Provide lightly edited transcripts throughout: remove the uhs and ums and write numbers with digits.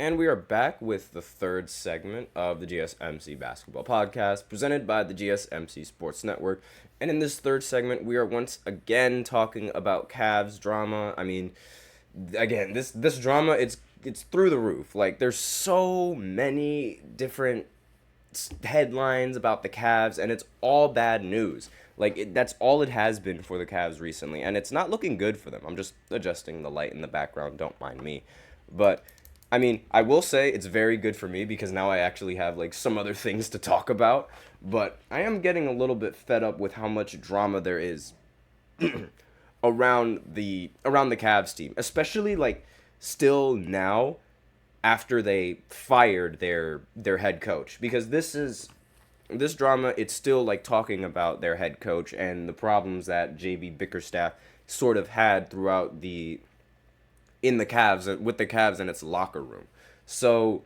And we are back with the third segment of the GSMC basketball podcast presented by the GSMC Sports Network. And in this third segment, we are once again talking about Cavs drama. I mean, again, this drama it's through the roof. Like there's so many different headlines about the Cavs, and it's all bad news. That's all it has been for the Cavs recently, and it's not looking good for them. I'm just adjusting the light in the background. Don't mind me, but I mean, I will say it's very good for me because now I actually have like some other things to talk about. But I am getting a little bit fed up with how much drama there is around the Cavs team, especially like still now after they fired their head coach, because this drama, it's still like talking about their head coach and the problems that JB Bickerstaff sort of had throughout the Cavs with the Cavs and its locker room. So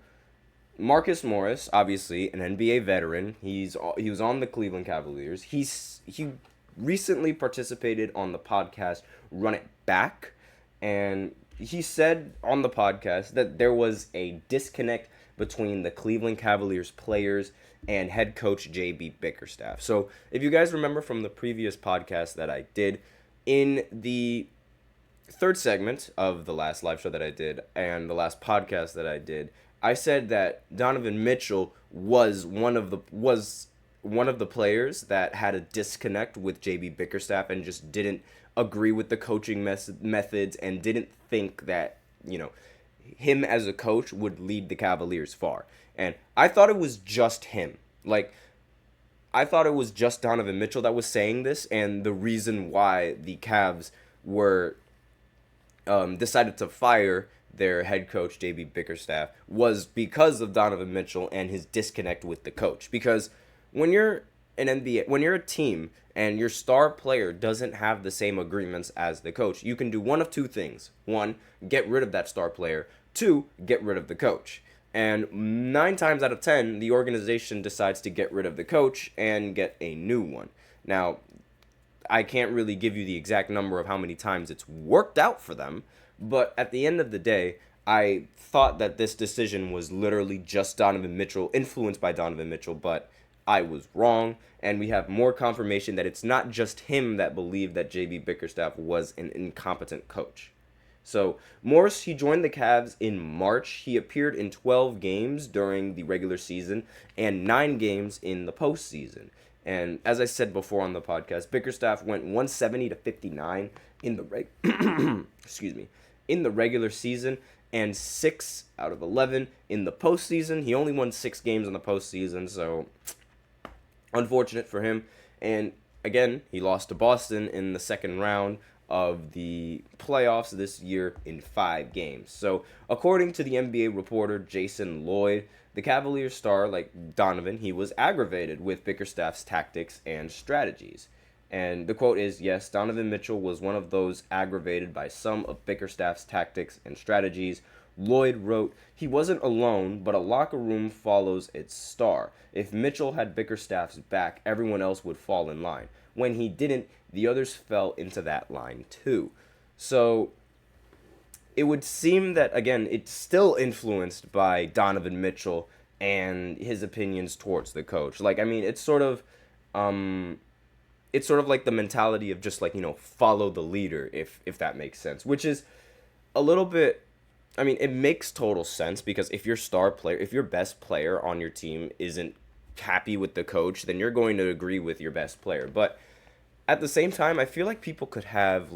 Marcus Morris, obviously an NBA veteran, he was on the Cleveland Cavaliers. He recently participated on the podcast Run It Back, and he said on the podcast that there was a disconnect between the Cleveland Cavaliers players and head coach JB Bickerstaff. So if you guys remember from the previous podcast that I did, in the third segment of the last live show that I did and the last podcast that I did, I said that Donovan Mitchell was one of the players that had a disconnect with JB Bickerstaff and just didn't agree with the coaching methods and didn't think that, him as a coach would lead the Cavaliers far. And I thought it was just him. I thought it was just Donovan Mitchell that was saying this, and the reason why the Cavs were decided to fire their head coach JB Bickerstaff was because of Donovan Mitchell and his disconnect with the coach. Because when you're when you're a team and your star player doesn't have the same agreements as the coach, you can do one of two things. One, get rid of that star player. Two, get rid of the coach. And 9 times out of 10, the organization decides to get rid of the coach and get a new one. Now, I can't really give you the exact number of how many times it's worked out for them, but at the end of the day, I thought that this decision was literally just Donovan Mitchell, influenced by Donovan Mitchell, but I was wrong, and we have more confirmation that it's not just him that believed that JB Bickerstaff was an incompetent coach. So, Morris, he joined the Cavs in March. He appeared in 12 games during the regular season and 9 games in the postseason. And as I said before on the podcast, Bickerstaff went 170 to 59 in the excuse me, in the regular season, and 6 out of 11 in the postseason. He only won 6 games in the postseason, so unfortunate for him. And again, he lost to Boston in the second round of the playoffs this year in 5 games. So according to the NBA reporter Jason Lloyd, the Cavaliers star, like Donovan, he was aggravated with Bickerstaff's tactics and strategies. And the quote is, yes, Donovan Mitchell was one of those aggravated by some of Bickerstaff's tactics and strategies. Lloyd wrote, he wasn't alone, but a locker room follows its star. If Mitchell had Bickerstaff's back, everyone else would fall in line. When he didn't, the others fell into that line too. So it would seem that, again, it's still influenced by Donovan Mitchell and his opinions towards the coach. It's sort of like the mentality of just follow the leader, if that makes sense, which is a little bit, it makes total sense, because if your best player on your team isn't happy with the coach, then you're going to agree with your best player. But at the same time, I feel like people could have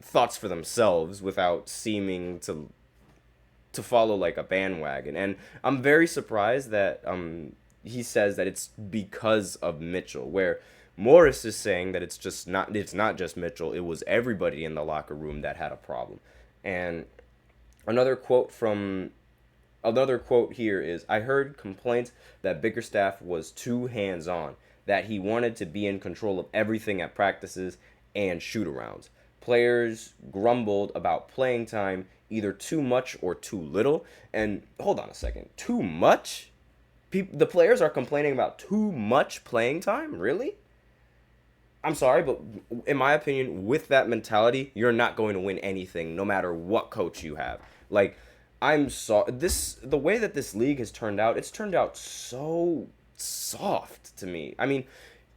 thoughts for themselves without seeming to follow like a bandwagon. And I'm very surprised that he says that it's because of Mitchell, where Morris is saying that it's not just Mitchell, it was everybody in the locker room that had a problem. And another quote here is, I heard complaints that Bickerstaff was too hands-on, that he wanted to be in control of everything at practices and shoot-arounds. Players grumbled about playing time, either too much or too little. And hold on a second, too much? The players are complaining about too much playing time? Really? I'm sorry, but in my opinion, with that mentality, you're not going to win anything, no matter what coach you have. the way that this league has turned out, it's turned out so soft to me. I mean,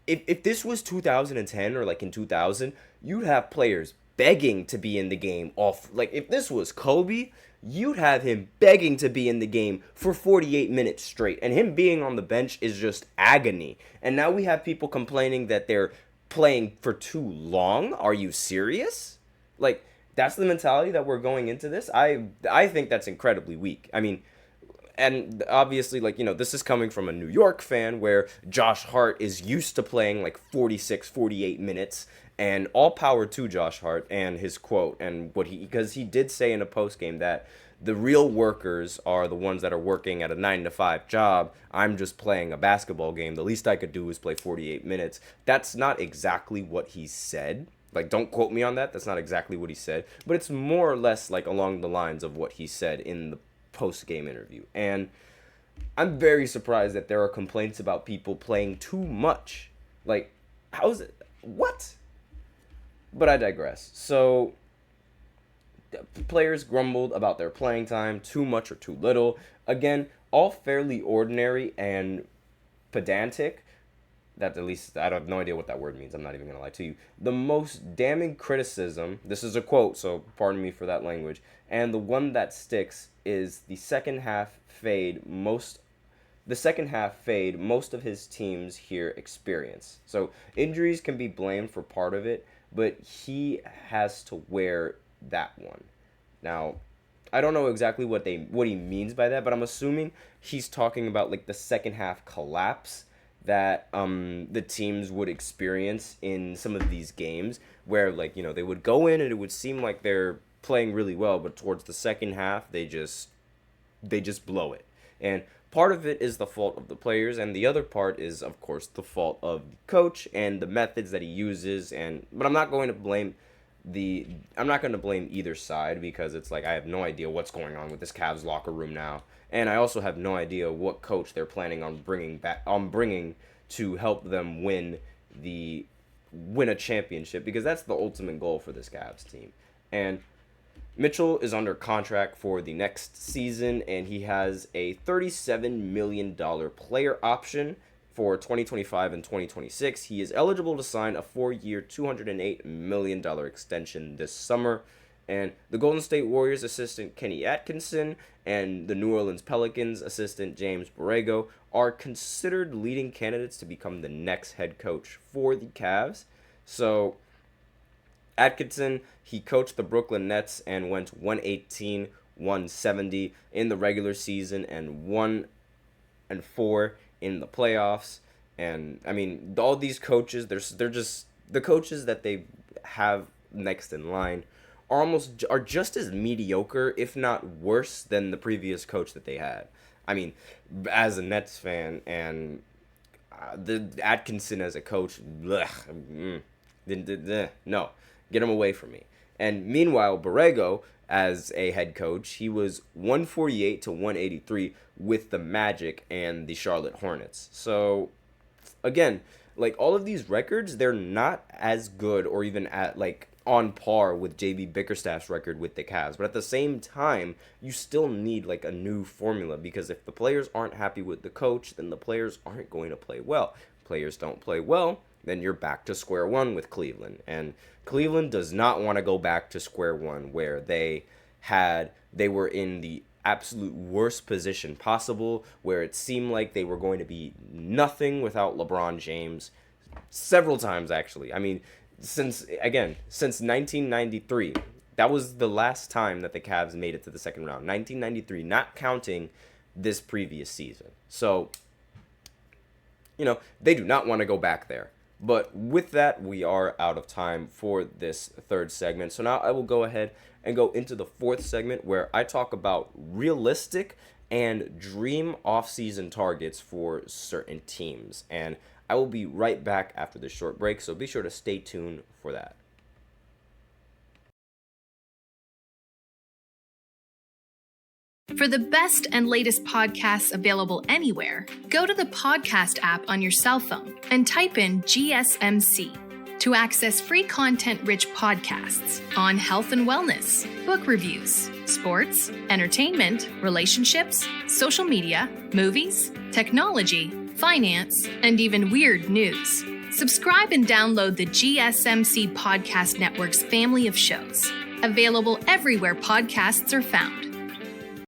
if this was 2010 or like in 2000, you'd have players begging to be in the game off. Like if this was Kobe, you'd have him begging to be in the game for 48 minutes straight, and him being on the bench is just agony. And now we have people complaining that they're playing for too long. Are you serious? Like, that's the mentality that we're going into this. I think that's incredibly weak. I mean, and obviously, like, this is coming from a New York fan where Josh Hart is used to playing like 46, 48 minutes, and all power to Josh Hart and his quote and because he did say in a post game that the real workers are the ones that are working at a 9-to-5 job. I'm just playing a basketball game. The least I could do is play 48 minutes. That's not exactly what he said. Like, don't quote me on that. That's not exactly what he said. But it's more or less like along the lines of what he said in the post-game interview. And I'm very surprised that there are complaints about people playing too much. Like, how is it? What? But I digress. So, players grumbled about their playing time, too much or too little. Again, all fairly ordinary and pedantic. That, at least, I have no idea what that word means. I'm not even going to lie to you. The most damning criticism, this is a quote, so pardon me for that language, and the one that sticks is the second half fade most of his teams here experience. So injuries can be blamed for part of it, but he has to wear that one. Now, I don't know exactly what he means by that, but I'm assuming he's talking about like the second half collapse that the teams would experience in some of these games where, like, they would go in and it would seem like they're playing really well, but towards the second half they just blow it. And part of it is the fault of the players, and the other part is, of course, the fault of the coach and the methods that he uses. But I'm not going to blame either side, because it's like I have no idea what's going on with this Cavs locker room now, and I also have no idea what coach they're planning on bringing to help them win a championship, because that's the ultimate goal for this Cavs team. And Mitchell is under contract for the next season, and he has a $37 million player option for 2025 and 2026. He is eligible to sign a 4-year, $208 million extension this summer. And the Golden State Warriors assistant Kenny Atkinson and the New Orleans Pelicans assistant James Borrego are considered leading candidates to become the next head coach for the Cavs. So Atkinson, he coached the Brooklyn Nets and went 118-170 in the regular season and 1-4 in the playoffs. And I mean, all these coaches, they're just the coaches that they have next in line are just as mediocre, if not worse, than the previous coach that they had. I mean, as a Nets fan, and the Atkinson as a coach, no, get him away from me. And meanwhile, Borrego, as a head coach, he was 148-183 with the Magic and the Charlotte Hornets. So, again, like, all of these records, they're not as good or even at, like, on par with JB Bickerstaff's record with the Cavs. But at the same time, you still need, like, a new formula, because if the players aren't happy with the coach, then the players aren't going to play well. Players don't play well, then you're back to square one with Cleveland. And Cleveland does not want to go back to square one where they were in the absolute worst position possible, where it seemed like they were going to be nothing without LeBron James several times, actually. I mean, since 1993, that was the last time that the Cavs made it to the second round. 1993, not counting this previous season. So, they do not want to go back there. But with that, we are out of time for this third segment. So now I will go ahead and go into the fourth segment, where I talk about realistic and dream off-season targets for certain teams. And I will be right back after this short break, so be sure to stay tuned for that. For the best and latest podcasts available anywhere, go to the podcast app on your cell phone and type in GSMC. to access free content-rich podcasts on health and wellness, book reviews, sports, entertainment, relationships, social media, movies, technology, finance, and even weird news. Subscribe and download the GSMC Podcast Network's family of shows, available everywhere podcasts are found.